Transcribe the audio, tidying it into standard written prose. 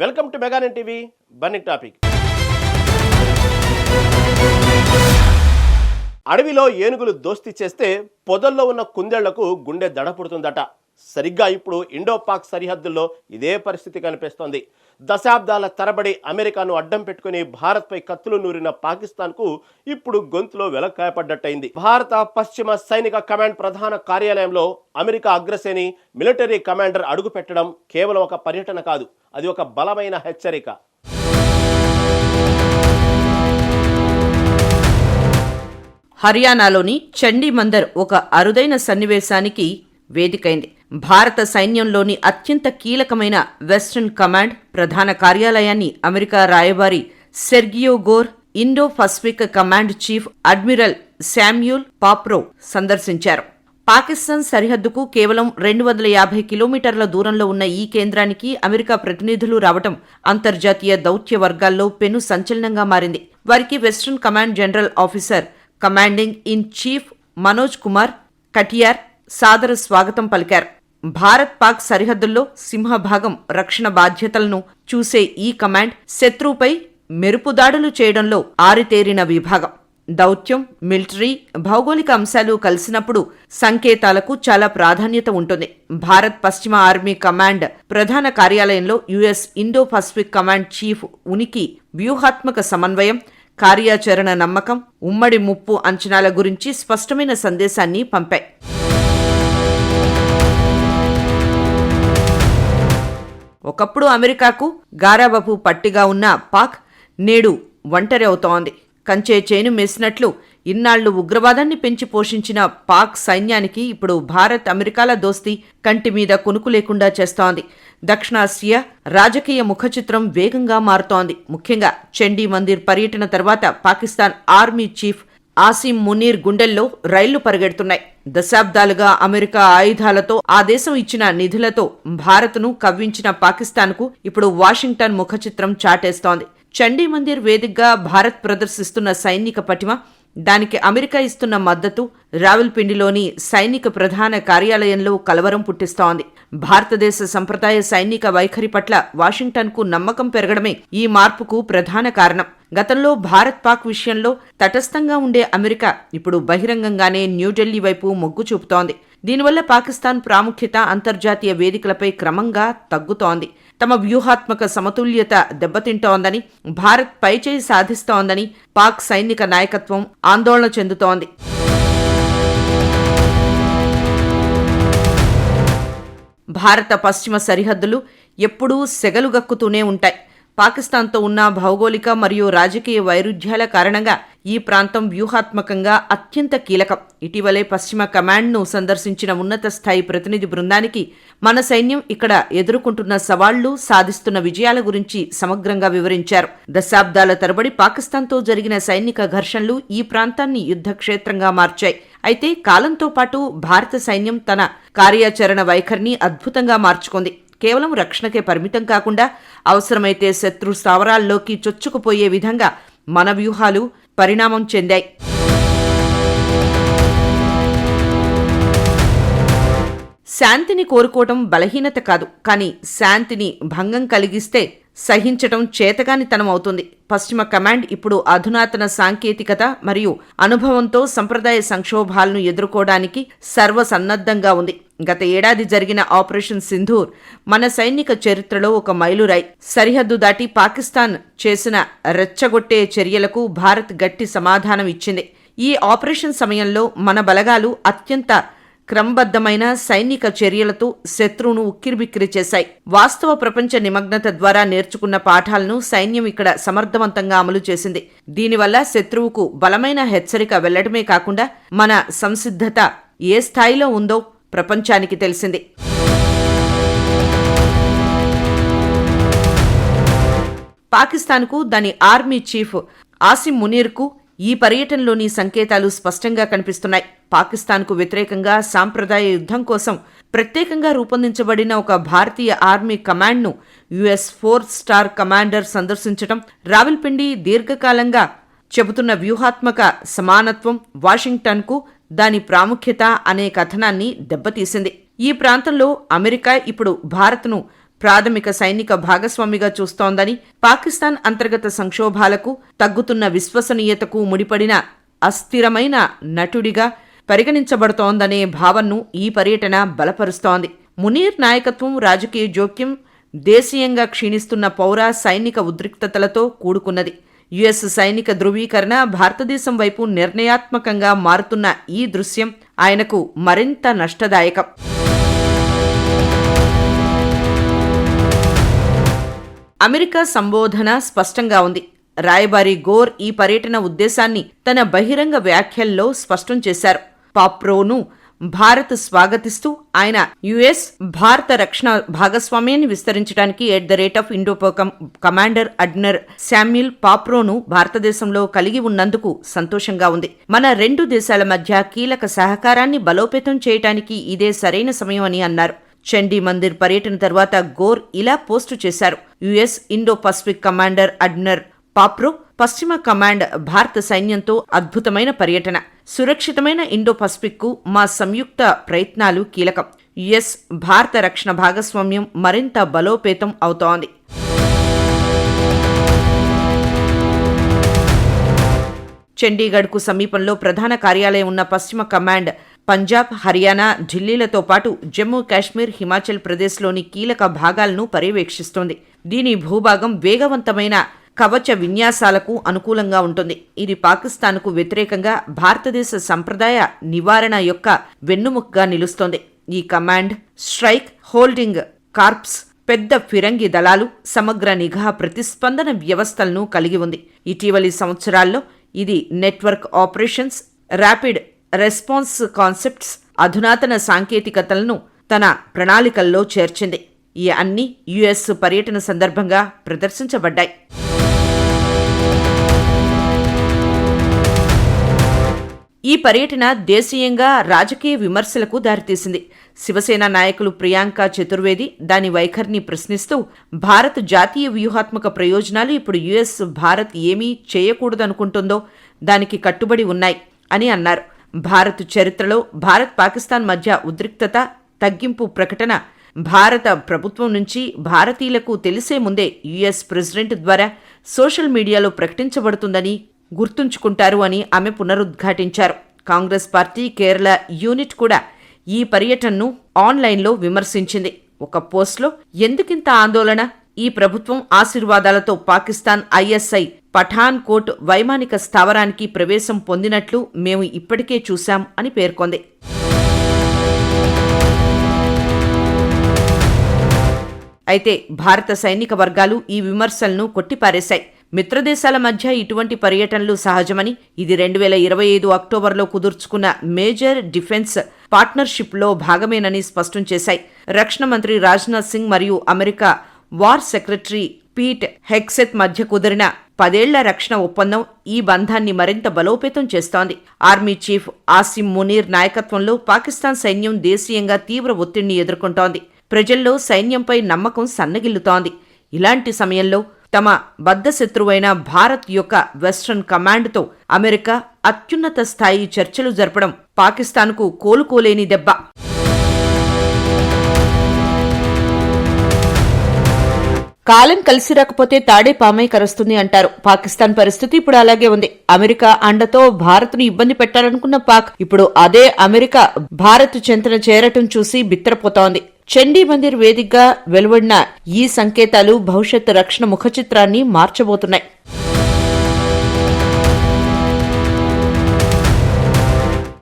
Welcome to Meganet TV. Burning topic. అడవిలో ఏనుగులు దోస్తీ చేస్తే పొదల్లో ఉన్న కుందేళ్లకు గుండె దడపుడుతుందట. సరిగ్గా ఇప్పుడు ఇండో పాక్ సరిహద్దుల్లో ఇదే పరిస్థితి కనిపిస్తోంది. దశాబ్దాల తరబడి అమెరికాను అడ్డం పెట్టుకుని భారత్పై కత్తులు నూరిన పాకిస్తాన్కు ఇప్పుడు గొంతులో వెలక్కాయపడ్డట్టయింది. భారత పశ్చిమ సైనిక కమాండ్ ప్రధాన కార్యాలయంలో అమెరికా అగ్రసేని మిలిటరీ కమాండర్ అడుగు పెట్టడం కేవలం ఒక పర్యటన కాదు, అది ఒక బలమైన హెచ్చరిక. హర్యానాలోని చండీమందర్ ఒక అరుదైన సన్నివేశానికి వేదికైంది. భారత సైన్యంలోని అత్యంత కీలకమైన వెస్టర్న్ కమాండ్ ప్రధాన కార్యాలయాన్ని అమెరికా రాయబారి Sergio Gor, Indo Pacific command chief admiral Samuel Paparo సందర్శించారు. పాకిస్తాన్ సరిహద్దుకు కేవలం 250 కిలోమీటర్ల దూరంలో ఉన్న ఈ కేంద్రానికి అమెరికా ప్రతినిధులు రావటం అంతర్జాతీయ దౌత్య వర్గాల్లో పెను సంచలనంగా మారింది. వారికి western command general officer commanding in chief Manoj Kumar Katiyar సాదర స్వాగతం పలికారు. భారత్ పాక్ సరిహద్దుల్లో సింహభాగం రక్షణ బాధ్యతలను చూసే ఈ కమాండ్ శత్రువుపై మెరుపుదాడులు చేయడంలో ఆరితేరిన విభాగం. దౌత్యం, మిలిటరీ, భౌగోళిక అంశాలు కలిసినప్పుడు సంకేతాలకు చాలా ప్రాధాన్యత ఉంటుంది. భారత్ పశ్చిమ ఆర్మీ కమాండ్ ప్రధాన కార్యాలయంలో US Indo Pacific command chief ఉనికి, వ్యూహాత్మక సమన్వయం, కార్యాచరణ నమ్మకం, ఉమ్మడి ముప్పు అంచనాల గురించి స్పష్టమైన సందేశాన్ని పంపాయి. ఒకప్పుడు అమెరికాకు గారాబపు పట్టిగా ఉన్న పాక్ నేడు ఒంటరి అవుతోంది. కంచే చేను మేసినట్లు ఇన్నాళ్లు ఉగ్రవాదాన్ని పెంచి పోషించిన పాక్ సైన్యానికి ఇప్పుడు భారత్ అమెరికాల దోస్తీ కంటి మీద కునుకు లేకుండా చేస్తోంది. దక్షిణాసియా రాజకీయ ముఖచిత్రం వేగంగా మారుతోంది. ముఖ్యంగా చండీ మందిర్ పర్యటన తర్వాత పాకిస్తాన్ ఆర్మీ చీఫ్ ఆసిమ్ మునీర్ గుండెల్లో రైళ్లు పరిగెడుతున్నాయి. దశాబ్దాలుగా అమెరికా ఆయుధాలతో, ఆ దేశం ఇచ్చిన నిధులతో భారత్ను కవ్వించిన పాకిస్తాన్కు ఇప్పుడు వాషింగ్టన్ ముఖచిత్రం చాటేస్తోంది. చండీ మందిర్ వేదికగా భారత్ ప్రదర్శిస్తున్న సైనిక పటిమ, దానికి అమెరికా ఇస్తున్న మద్దతు రావల్పిండిలోని సైనిక ప్రధాన కార్యాలయంలో కలవరం పుట్టిస్తోంది. భారతదేశ సంప్రదాయ సైనిక వైఖరి పట్ల వాషింగ్టన్కు నమ్మకం పెరగడమే ఈ మార్పుకు ప్రధాన కారణం. గతంలో భారత్ పాక్ విషయంలో తటస్థంగా ఉండే అమెరికా ఇప్పుడు బహిరంగంగానే న్యూఢిల్లీ వైపు మొగ్గు చూపుతోంది. దీనివల్ల పాకిస్తాన్ ప్రాముఖ్యత అంతర్జాతీయ వేదికలపై క్రమంగా తగ్గుతోంది. తమ వ్యూహాత్మక సమతుల్యత దెబ్బతింటోందని, భారత్ పైచేయి సాధిస్తోందని పాక్ సైనిక నాయకత్వం ఆందోళన చెందుతోంది. భారత పశ్చిమ సరిహద్దులు ఎప్పుడూ సెగలుగక్కుతూనే ఉంటాయి. పాకిస్తాన్తో ఉన్న భౌగోళిక మరియు రాజకీయ వైరుధ్యాల కారణంగా ఈ ప్రాంతం వ్యూహాత్మకంగా అత్యంత కీలకం. ఇటీవలే పశ్చిమ కమాండ్ను సందర్శించిన ఉన్నత స్థాయి ప్రతినిధి బృందానికి మన సైన్యం ఇక్కడ ఎదుర్కొంటున్న సవాళ్లు, సాధిస్తున్న విజయాల గురించి సమగ్రంగా వివరించారు. దశాబ్దాల తరబడి పాకిస్తాన్తో జరిగిన సైనిక ఘర్షణలు ఈ ప్రాంతాన్ని యుద్ధక్షేత్రంగా మార్చాయి. అయితే కాలంతో పాటు భారత సైన్యం తన కార్యాచరణ వైఖరిని అద్భుతంగా మార్చుకుంది. కేవలం రక్షణకే పరిమితం కాకుండా అవసరమైతే శత్రు స్థావరాల్లోకి చొచ్చుకుపోయే విధంగా మన వ్యూహాలు పరిణామం చెందాయి. శాంతిని కోరుకోవటం బలహీనత కాదు, కానీ శాంతిని భంగం కలిగిస్తే సహించటం చేతగానితనం అవుతుంది. పశ్చిమ కమాండ్ ఇప్పుడు అధునాతన సాంకేతికత మరియు అనుభవంతో సంప్రదాయ సంక్షోభాలను ఎదుర్కోవడానికి సర్వసన్నద్ధంగా ఉంది. గత ఏడాది జరిగిన ఆపరేషన్ సింధూర్ మన సైనిక చరిత్రలో ఒక మైలురాయి. సరిహద్దు దాటి పాకిస్తాన్ చేసిన రెచ్చగొట్టే చర్యలకు భారత్ గట్టి సమాధానం ఇచ్చింది. ఈ ఆపరేషన్ సమయంలో మన బలగాలు అత్యంత క్రమబద్ధమైన సైనిక చర్యలతో శత్రువును ఉక్కిరిబిక్కిరి చేశాయి. వాస్తవ ప్రపంచ నిమగ్నత ద్వారా నేర్చుకున్న పాఠాలను సైన్యం ఇక్కడ సమర్థవంతంగా అమలు చేసింది. దీనివల్ల శత్రువుకు బలమైన హెచ్చరిక వెళ్లడమే కాకుండా మన సంసిద్ధత ఏ స్థాయిలో ఉందో ప్రపంచానికి తెలిసింది. పాకిస్తాన్కు దాని ఆర్మీ చీఫ్ ఆసిమ్ మునీర్కు ఈ పర్యటనలోని సంకేతాలు స్పష్టంగా కనిపిస్తున్నాయి. పాకిస్తాన్కు వ్యతిరేకంగా సాంప్రదాయ యుద్ధం కోసం ప్రత్యేకంగా రూపొందించబడిన ఒక భారతీయ ఆర్మీ కమాండ్ను యుఎస్ 4 స్టార్ కమాండర్ సందర్శించటం, రావల్పిండి దీర్ఘకాలంగా చెబుతున్న వ్యూహాత్మక సమానత్వం వాషింగ్టన్కు దాని ప్రాముఖ్యత అనే కథనాన్ని దెబ్బతీసింది. ఈ ప్రాంతంలో అమెరికా ఇప్పుడు భారత్ను ప్రాథమిక సైనిక భాగస్వామిగా చూస్తోందని, పాకిస్తాన్ అంతర్గత సంక్షోభాలకు, తగ్గుతున్న విశ్వసనీయతకు ముడిపడిన అస్థిరమైన నటుడిగా పరిగణించబడుతోందనే భావనను ఈ పర్యటన బలపరుస్తోంది. మునీర్ నాయకత్వం, రాజకీయ జోక్యం, దేశీయంగా క్షీణిస్తున్న పౌర సైనిక ఉద్రిక్తతలతో కూడుకున్నది. యుఎస్ సైనిక ధృవీకరణ భారతదేశం వైపు నిర్ణయాత్మకంగా మారుతున్న ఈ దృశ్యం ఆయనకు మరింత నష్టదాయకం. అమెరికా సంబోధన స్పష్టంగా ఉంది. రాయబారి గోర్ ఈ పర్యటన ఉద్దేశాన్ని తన బహిరంగ వ్యాఖ్యల్లో స్పష్టం చేశారు. పాప్రోను భారత్ స్వాగతిస్తూ ఆయన యుఎస్ భారత రక్షణ భాగస్వామ్యాన్ని విస్తరించడానికి @IndoPAC కమాండర్ అడ్మిరల్ శామ్యుల్ పాప్రోను భారతదేశంలో కలిగి ఉన్నందుకు సంతోషంగా ఉంది. మన రెండు దేశాల మధ్య కీలక సహకారాన్ని బలోపేతం చేయడానికి ఇదే సరైన సమయం అని అన్నారు. చండీ మందిర్ పర్యటన తర్వాత గోర్ ఇలా పోస్టు చేశారు. US Indo Pacific commander admiral Paparo, పశ్చిమ కమాండ్ భారత సైన్యంతో అద్భుతమైన పర్యటన. సురక్షితమైన ఇండో పసిఫిక్ కు మా సంయుక్త ప్రయత్నాలు కీలకం. యుఎస్ భారత రక్షణ భాగస్వామ్యం మరింత బలోపేతం అవుతోంది. చండీగఢ్కు సమీపంలో ప్రధాన కార్యాలయం ఉన్న పశ్చిమ కమాండ్ పంజాబ్, హర్యానా, ఢిల్లీలతో పాటు జమ్మూ కాశ్మీర్, హిమాచల్ ప్రదేశ్లోని కీలక భాగాలను పర్యవేక్షిస్తోంది. దీని భూభాగం వేగవంతమైన కవచ విన్యాసాలకు అనుకూలంగా ఉంటుంది. ఇది పాకిస్తాన్కు వ్యతిరేకంగా భారతదేశ సంప్రదాయ నివారణ యొక్క వెన్నుముకగా నిలుస్తోంది. ఈ కమాండ్, స్ట్రైక్, హోల్డింగ్ కార్ప్స్, పెద్ద ఫిరంగి దళాలు, సమగ్ర నిఘా ప్రతిస్పందన వ్యవస్థలను కలిగి ఉంది. ఇటీవలి సంవత్సరాల్లో ఇది network operations, rapid response concepts, అధునాతన సాంకేతికతలను తన ప్రణాళికల్లో చేర్చింది. ఈ అన్ని యుఎస్ పర్యటన సందర్భంగా ప్రదర్శించబడ్డాయి. ఈ పర్యటన దేశీయంగా రాజకీయ విమర్శలకు దారితీసింది. శివసేన నాయకులు ప్రియాంక చతుర్వేది దాని వైఖరిని ప్రశ్నిస్తూ, భారత్ జాతీయ వ్యూహాత్మక ప్రయోజనాలు ఇప్పుడు యుఎస్ భారత్ ఏమీ చేయకూడదనుకుంటుందో దానికి కట్టుబడి ఉన్నాయి అని అన్నారు. భారత్ చరిత్రలో భారత్ పాకిస్తాన్ మధ్య ఉద్రిక్తత తగ్గింపు ప్రకటన భారత ప్రభుత్వం నుంచి భారతీయులకు తెలిసే ముందే యుఎస్ ప్రెసిడెంట్ ద్వారా సోషల్ మీడియాలో ప్రకటించబడుతుందని గుర్తుంచుకుంటారు అని ఆమె పునరుద్ఘాటించారు. కాంగ్రెస్ పార్టీ కేరళ యూనిట్ కూడా ఈ పర్యటనను ఆన్లైన్లో విమర్శించింది. ఒక పోస్ట్లో, ఎందుకింత ఆందోళన? ఈ ప్రభుత్వం ఆశీర్వాదాలతో పాకిస్తాన్ ISI పఠాన్ కోట్ వైమానిక స్థావరానికి ప్రవేశం పొందినట్లు మేము ఇప్పటికే చూశాం అని పేర్కొంది. అయితే భారత సైనిక వర్గాలు ఈ విమర్శలను కొట్టిపారేశాయి. మిత్రదేశాల మధ్య ఇటువంటి పర్యటనలు సహజమని, ఇది 2025 అక్టోబర్లో కుదుర్చుకున్న మేజర్ డిఫెన్స్ పార్ట్నర్షిప్లో భాగమేనని స్పష్టం చేశాయి. రక్షణ మంత్రి రాజ్నాథ్ సింగ్ మరియు America war secretary Pete Hegseth మధ్య కుదిరిన 10 ఏళ్ల రక్షణ ఒప్పందం ఈ బంధాన్ని మరింత బలోపేతం చేస్తోంది. ఆర్మీ చీఫ్ ఆసిం మునీర్ నాయకత్వంలో పాకిస్తాన్ సైన్యం దేశీయంగా తీవ్ర ఒత్తిడిని ఎదుర్కొంటోంది. ప్రజల్లో సైన్యంపై నమ్మకం సన్నగిల్లుతోంది. ఇలాంటి సమయంలో తమ బద్ధశత్రువైన భారత్ యొక్క వెస్ట్రన్ కమాండ్తో అమెరికా అత్యున్నత స్థాయి చర్చలు జరపడం పాకిస్తాన్కు కోలుకోలేని దెబ్బ. కాలం కలిసి రాకపోతే తాడే పామై కరుస్తుంది అంటారు. పాకిస్తాన్ పరిస్థితి ఇప్పుడు అలాగే ఉంది. అమెరికా అండతో భారత్ను ఇబ్బంది పెట్టాలనుకున్న పాక్ ఇప్పుడు అదే అమెరికా భారత్ చెంతన చేరటం చూసి బిత్తరపోతోంది. చండీ మందిర్ వేదికగా వెలువడిన ఈ సంకేతాలు భవిష్యత్ రక్షణ ముఖచిత్రాన్ని మార్చబోతున్నాయి.